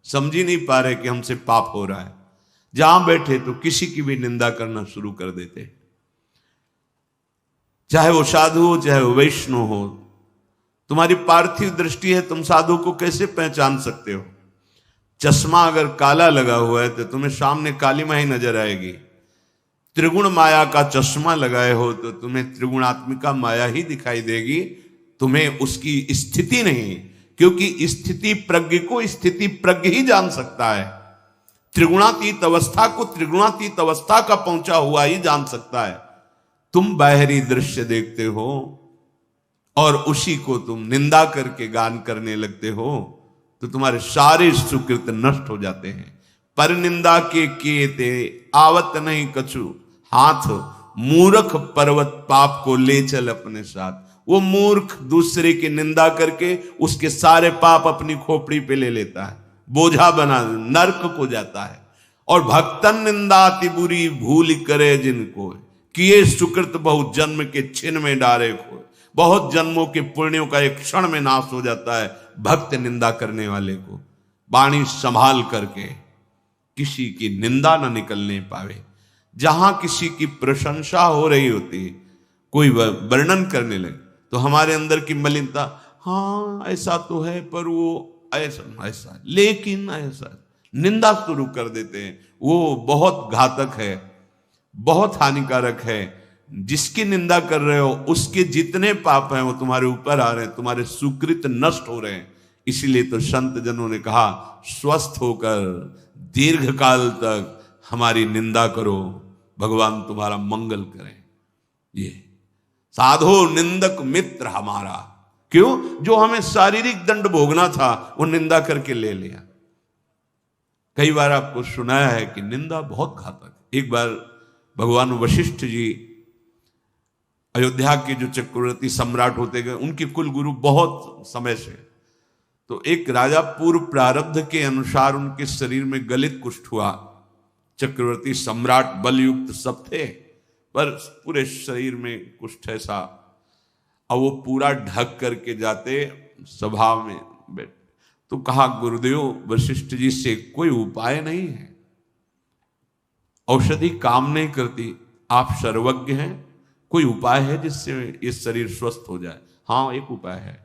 समझ ही नहीं पा रहे कि हमसे पाप हो रहा है। जहां बैठे तो किसी की भी निंदा करना शुरू कर देते, चाहे वो साधु हो चाहे वो वैष्णव हो। तुम्हारी पार्थिव दृष्टि है, तुम साधु को कैसे पहचान सकते हो? चश्मा अगर काला लगा हुआ है तो तुम्हें सामने काली माही नजर आएगी। त्रिगुण माया का चश्मा लगाए हो तो तुम्हें त्रिगुणात्मिका माया ही दिखाई देगी, तुम्हें उसकी स्थिति नहीं, क्योंकि स्थिति प्रज्ञ को स्थिति प्रज्ञ ही जान सकता है। त्रिगुणातीत अवस्था को त्रिगुणातीत अवस्था का पहुंचा हुआ ही जान सकता है। तुम बाहरी दृश्य देखते हो और उसी को तुम निंदा करके गान करने लगते हो तो तुम्हारे सारे सुकृत नष्ट हो जाते हैं। पर निंदा के किए ते आवत नहीं कछु हाथ, मूर्ख पर्वत पाप को ले चल अपने साथ। वो मूर्ख दूसरे की निंदा करके उसके सारे पाप अपनी खोपड़ी पे ले लेता है, बोझा बना नरक को जाता है। और भक्तन निंदा अति बुरी भूल करे जिनको, किए सुकृत बहुत जन्म के छिन में डारे खोए। बहुत जन्मों के पुण्यों का एक क्षण में नाश हो जाता है भक्त निंदा करने वाले को। वाणी संभाल करके किसी की निंदा न निकलने पावे। जहां किसी की प्रशंसा हो रही होती, कोई वर्णन करने लगे तो हमारे अंदर की मलिनता, हाँ ऐसा तो है पर वो ऐसा ऐसा लेकिन ऐसा, निंदा शुरू कर देते हैं। वो बहुत घातक है, बहुत हानिकारक है। जिसकी निंदा कर रहे हो उसके जितने पाप हैं वो तुम्हारे ऊपर आ रहे हैं, तुम्हारे सुकृत नष्ट हो रहे हैं। इसीलिए तो संत जनों ने कहा, स्वस्थ होकर दीर्घ काल तक हमारी निंदा करो, भगवान तुम्हारा मंगल करें। ये साधो निंदक मित्र हमारा, क्यों? जो हमें शारीरिक दंड भोगना था वो निंदा करके ले लिया। कई बार आपको सुनाया है कि निंदा बहुत घातक। एक बार भगवान वशिष्ठ जी अयोध्या के जो चक्रवर्ती सम्राट होते गए, उनके कुल गुरु बहुत समय से, तो एक राजा पूर्व प्रारब्ध के अनुसार उनके शरीर में गलित कुष्ठ हुआ। चक्रवर्ती सम्राट बलयुक्त सब थे पर पूरे शरीर में कुष्ठ ऐसा। अब वो पूरा ढक करके जाते सभा में बैठ, तो कहा गुरुदेव वशिष्ठ जी से कोई उपाय नहीं है, औषधि काम नहीं करती, आप सर्वज्ञ हैं, कोई उपाय है जिससे ये शरीर स्वस्थ हो जाए? हाँ एक उपाय है,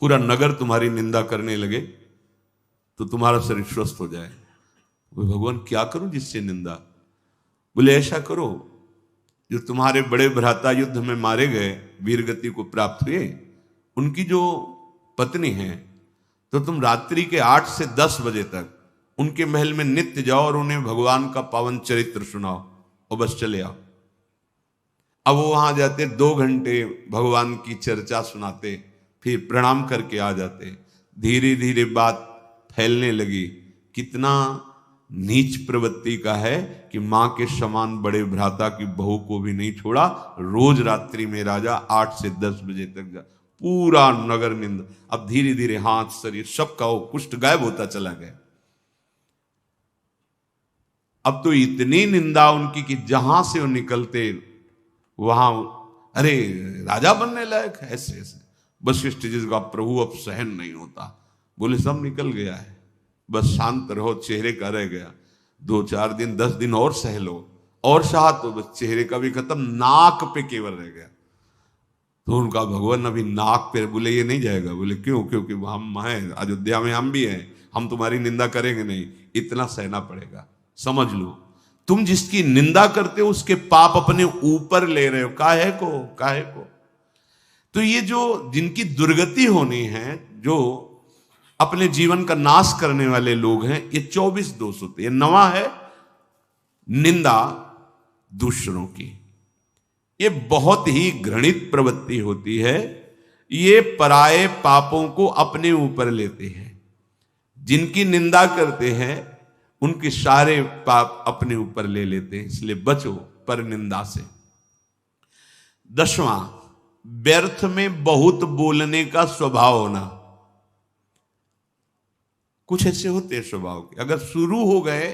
पूरा नगर तुम्हारी निंदा करने लगे तो तुम्हारा शरीर स्वस्थ हो जाए। बोले भगवान क्या करूं जिससे निंदा? बोले ऐसा करो, जो तुम्हारे बड़े भ्राता युद्ध में मारे गए, वीरगति को प्राप्त हुए, उनकी जो पत्नी है, तो तुम रात्रि के 8 से 10 बजे तक उनके महल में नित्य जाओ और उन्हें भगवान का पावन चरित्र सुनाओ और बस चले आओ। अब वो वहां जाते, 2 घंटे भगवान की चर्चा सुनाते, फिर प्रणाम करके आ जाते। धीरे धीरे बात फैलने लगी, कितना नीच प्रवृत्ति का है कि मां के समान बड़े भ्राता की बहू को भी नहीं छोड़ा। रोज रात्रि में राजा 8 से 10 बजे तक जा, पूरा नगर निंदा। अब धीरे धीरे हाथ शरीर सबका वो कुष्ठ गायब होता चला गया। अब तो इतनी निंदा उनकी कि जहां से वो निकलते वहां, अरे राजा बनने लायक है, ऐसे ऐसे। वशिष्ठ जी का प्रभु अब सहन नहीं होता, बोले सब निकल गया है, बस शांत रहो, चेहरे का रह गया, 2-4 दिन 10 दिन और सह लो, और सहा तो बस चेहरे का भी खत्म, नाक पे केवल रह गया। तो उनका भगवान अभी नाक पे, बोले ये नहीं जाएगा। बोले क्यों? क्योंकि हम हैं अयोध्या में, हम भी हैं, हम तुम्हारी निंदा करेंगे नहीं, इतना सहना पड़ेगा। समझ लो, तुम जिसकी निंदा करते हो उसके पाप अपने ऊपर ले रहे हो, काहे को। तो ये जो जिनकी दुर्गति होनी है, जो अपने जीवन का नाश करने वाले लोग हैं, ये 24 दोष होते हैं। 9वां है निंदा दूसरों की। ये बहुत ही घृणित प्रवृत्ति होती है। ये पराये पापों को अपने ऊपर लेते हैं। जिनकी निंदा करते हैं उनके सारे पाप अपने ऊपर ले लेते हैं, इसलिए बचो पर निंदा से। 10वां, व्यर्थ में बहुत बोलने का स्वभाव होना। कुछ ऐसे होते हैं स्वभाव के, अगर शुरू हो गए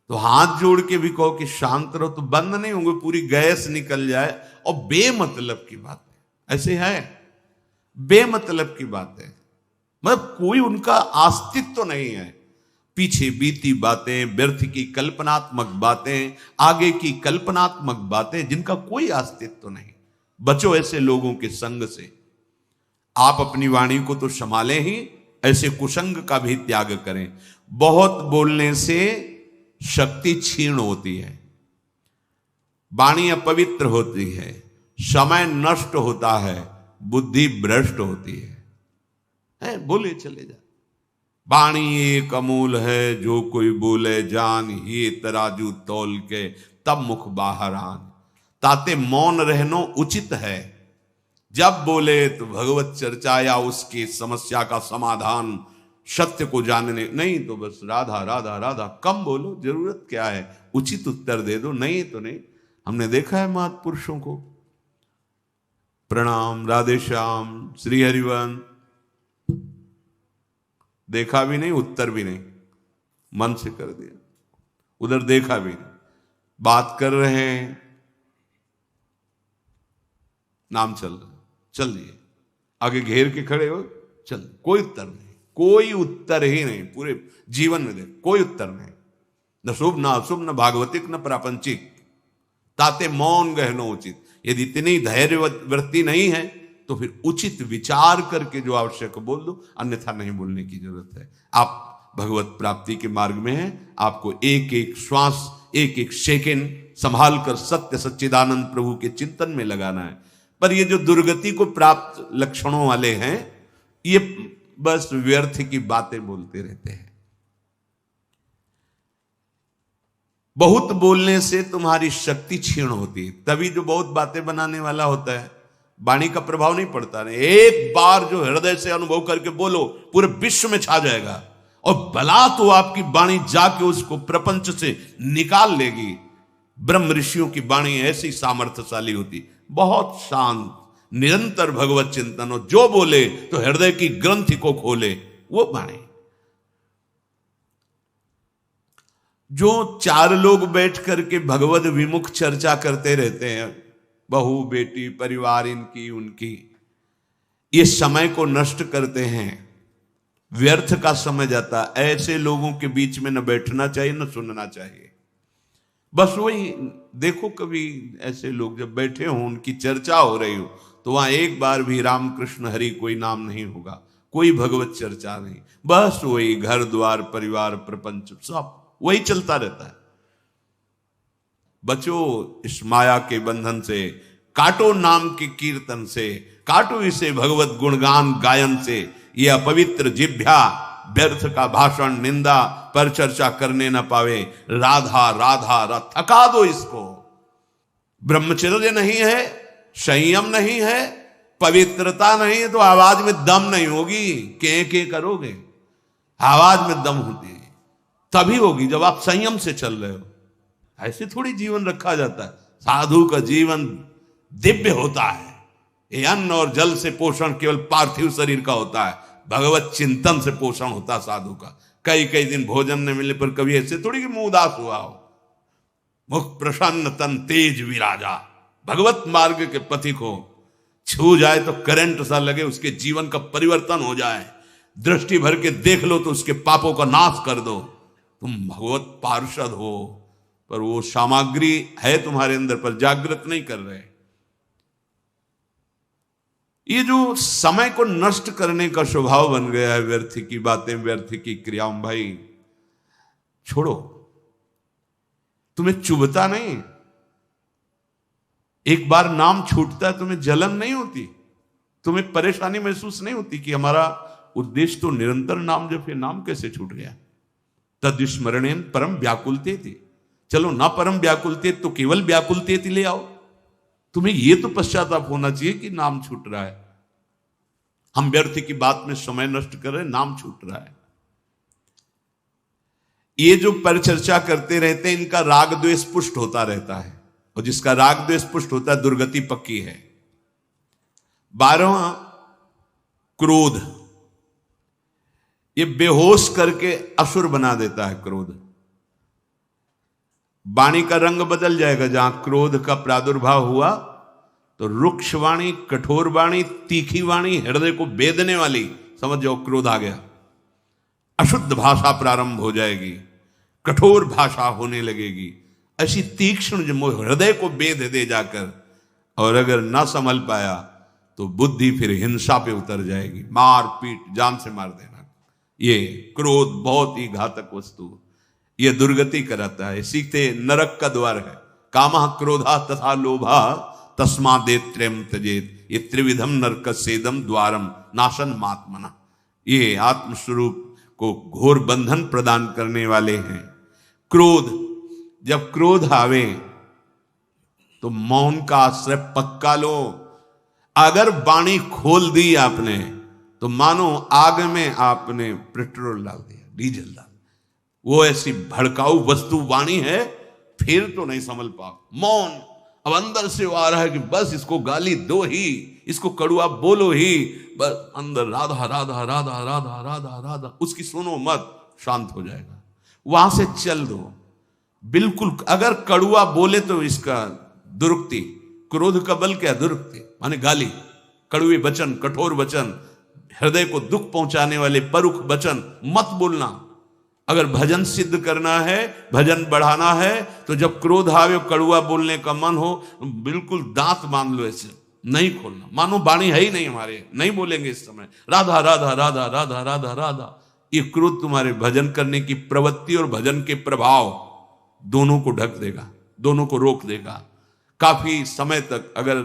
तो हाथ जोड़ के भी कहो कि शांत रहो तो बंद नहीं होंगे, पूरी गैस निकल जाए। और बेमतलब की बात है, ऐसे है, बेमतलब की बात है। मतलब कोई उनका अस्तित्व तो नहीं है। पीछे बीती बातें, व्यर्थ की कल्पनात्मक बातें, आगे की कल्पनात्मक बातें, जिनका कोई अस्तित्व तो नहीं। बचो ऐसे लोगों के संग से। आप अपनी वाणी को तो संभालें ही, ऐसे कुसंग का भी त्याग करें। बहुत बोलने से शक्ति क्षीण होती है, वाणी अपवित्र होती है, समय नष्ट होता है, बुद्धि भ्रष्ट होती है। बोले चले जा। वाणी एक अमूल है, जो कोई बोले जान, ये तराजू तौल के तब मुख बाहर आन। ताते मौन रहनो उचित है। जब बोले तो भगवत चर्चा या उसकी समस्या का समाधान, सत्य को जानने, नहीं तो बस राधा राधा राधा। कम बोलो, जरूरत क्या है, उचित उत्तर दे दो, नहीं तो नहीं। हमने देखा है महापुरुषों को। प्रणाम, राधे श्याम, श्री हरिवंश, देखा भी नहीं, उत्तर भी नहीं, मन से कर दिया। उधर देखा भी नहीं, बात कर रहे हैं, नाम चल रहा, चलिए आगे घेर के खड़े हो, चल। कोई उत्तर नहीं, कोई उत्तर ही नहीं। पूरे जीवन में देख, कोई उत्तर नहीं, न शुभ न अशुभ, न भागवतिक न प्रापंचिक। ताते मौन गहनो उचित। यदि इतनी धैर्य वृत्ति नहीं है तो फिर उचित विचार करके जो आवश्यक बोल दो, अन्यथा नहीं बोलने की जरूरत है। आप भगवत प्राप्ति के मार्ग में हैं, आपको एक एक श्वास, एक एक सेकंड संभाल कर सत्य सच्चिदानंद प्रभु के चिंतन में लगाना है। पर ये जो दुर्गति को प्राप्त लक्षणों वाले हैं, ये बस व्यर्थ की बातें बोलते रहते हैं। बहुत बोलने से तुम्हारी शक्ति क्षीण होती है। तभी जो बहुत बातें बनाने वाला होता है, वाणी का प्रभाव नहीं पड़ता। नहीं, एक बार जो हृदय से अनुभव करके बोलो, पूरे विश्व में छा जाएगा। और भला तो आपकी वाणी जाके उसको प्रपंच से निकाल लेगी। ब्रह्म ऋषियों की वाणी ऐसी सामर्थ्यशाली होती, बहुत शांत, निरंतर भगवत चिंतन हो। जो बोले तो हृदय की ग्रंथि को खोले, वो वाणी। जो चार लोग बैठ करके भगवत विमुख चर्चा करते रहते हैं, बहू बेटी परिवार इनकी उनकी, ये समय को नष्ट करते हैं, व्यर्थ का समय जाता। ऐसे लोगों के बीच में न बैठना चाहिए, न सुनना चाहिए। बस वही देखो, कभी ऐसे लोग जब बैठे हों, उनकी चर्चा हो रही हो, तो वहां एक बार भी राम कृष्ण हरि कोई नाम नहीं होगा, कोई भगवत चर्चा नहीं। बस वही घर द्वार परिवार प्रपंच सब वही चलता रहता है। बचो इस माया के बंधन से, काटो नाम के कीर्तन से, काटो इसे भगवत गुणगान गायन से। ये अपवित्र जिह्वा व्यर्थ का भाषण, निंदा पर चर्चा करने न पावे। राधा राधा रा, थका दो इसको। ब्रह्मचर्य नहीं है, संयम नहीं है, पवित्रता नहीं है, तो आवाज में दम नहीं होगी। के करोगे, आवाज में दम होती है तभी होगी जब आप संयम से चल रहे हो। ऐसे थोड़ी जीवन रखा जाता है। साधु का जीवन दिव्य होता है। ये अन्न और जल से पोषण केवल पार्थिव शरीर का होता है, भगवत चिंतन से पोषण होता है साधु का। कई कई दिन भोजन न मिलने पर कभी ऐसे थोड़ी कि मुंह उदास हुआ हो। मुख प्रसन्न तन तेज विराजा। भगवत मार्ग के पथिक हो, छू जाए तो करंट सा लगे, उसके जीवन का परिवर्तन हो जाए। दृष्टि भर के देख लो तो उसके पापों का नाश कर दो। तुम भगवत पार्षद हो, पर वो सामग्री है तुम्हारे अंदर, पर जागृत नहीं कर रहे। ये जो समय को नष्ट करने का स्वभाव बन गया है, व्यर्थ की बातें, व्यर्थ की क्रियाओं, भाई छोड़ो। तुम्हें चुभता नहीं? एक बार नाम छूटता है, तुम्हें जलन नहीं होती? तुम्हें परेशानी महसूस नहीं होती कि हमारा उद्देश्य तो निरंतर नाम जप है, नाम कैसे छूट गया? तद स्मरणेन परम व्याकुलते थी। चलो ना परम व्याकुलते तो केवल व्याकुलते थी ले आओ। तुम्हें यह तो पश्चाताप होना चाहिए कि नाम छूट रहा है, हम व्यर्थ की बात में समय नष्ट कर रहे हैं, नाम छूट रहा है। ये जो परिचर्चा करते रहते हैं, इनका राग द्वेष पुष्ट होता रहता है, और जिसका राग द्वेष पुष्ट होता है, दुर्गति पक्की है। 12वां क्रोध, ये बेहोश करके असुर बना देता है। क्रोध वाणी का रंग बदल जाएगा। जहां क्रोध का प्रादुर्भाव हुआ तो रुक्ष वाणी, कठोर वाणी, तीखी वाणी, हृदय को बेदने वाली समझ जाओ क्रोध आ गया, अशुद्ध भाषा प्रारंभ हो जाएगी, कठोर भाषा होने लगेगी, ऐसी तीक्ष्ण जो हृदय को बेध दे जाकर, और अगर ना संभल पाया तो बुद्धि फिर हिंसा पे उतर जाएगी, मार पीट, जान से मार देना। ये क्रोध बहुत ही घातक वस्तु, ये दुर्गति कराता है, सीते नरक का द्वार है। कामः क्रोधा तथा लोभा तस्मादेत्रयम् त्यजेत, ये त्रिविधम नरक सेदम द्वारम नाशन मात्मना। ये आत्मस्वरूप को घोर बंधन प्रदान करने वाले हैं। क्रोध, जब क्रोध आवे तो मौन का आश्रय पक्का लो। अगर वाणी खोल दी आपने तो मानो आग में आपने पेट्रोल डाल दिया, डीजल डाल, वो ऐसी भड़काऊ वस्तु वाणी है, फिर तो नहीं संभल पाओ। मौन, अब अंदर से वो आ रहा है कि बस इसको गाली दो ही, इसको कड़ुआ बोलो ही, बस अंदर राधा राधा राधा राधा राधा राधा, उसकी सुनो मत, शांत हो जाएगा। वहां से चल दो बिल्कुल। अगर कड़ुआ बोले तो इसका दुरुक्ति, क्रोध का बल क्या, दुरुक्ति माने गाली, कड़ुए वचन, कठोर वचन, हृदय को दुख पहुंचाने वाले परुख वचन मत बोलना। अगर भजन सिद्ध करना है, भजन बढ़ाना है, तो जब क्रोध आवे, कड़ुआ बोलने का मन हो, बिल्कुल दांत बांध लो, ऐसे नहीं खोलना, मानो वाणी है ही नहीं हमारे, नहीं बोलेंगे इस समय राधा राधा राधा राधा राधा राधा। ये क्रोध तुम्हारे भजन करने की प्रवृत्ति और भजन के प्रभाव दोनों को ढक देगा, दोनों को रोक देगा। काफी समय तक अगर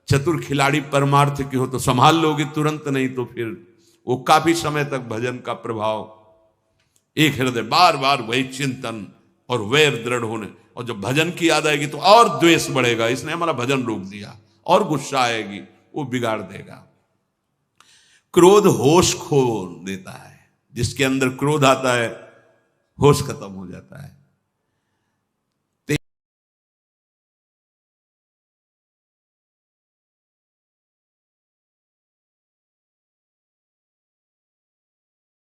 चतुर खिलाड़ी परमार्थ की हो तो संभाल लोगे तुरंत, नहीं तो फिर वो काफी समय तक भजन का प्रभाव, एक हृदय बार बार वही चिंतन और वैर दृढ़ होने, और जब भजन की याद आएगी तो और द्वेष बढ़ेगा, इसने हमारा भजन रोक दिया, और गुस्सा आएगी, वो बिगाड़ देगा। क्रोध होश खो देता है, जिसके अंदर क्रोध आता है होश खत्म हो जाता है।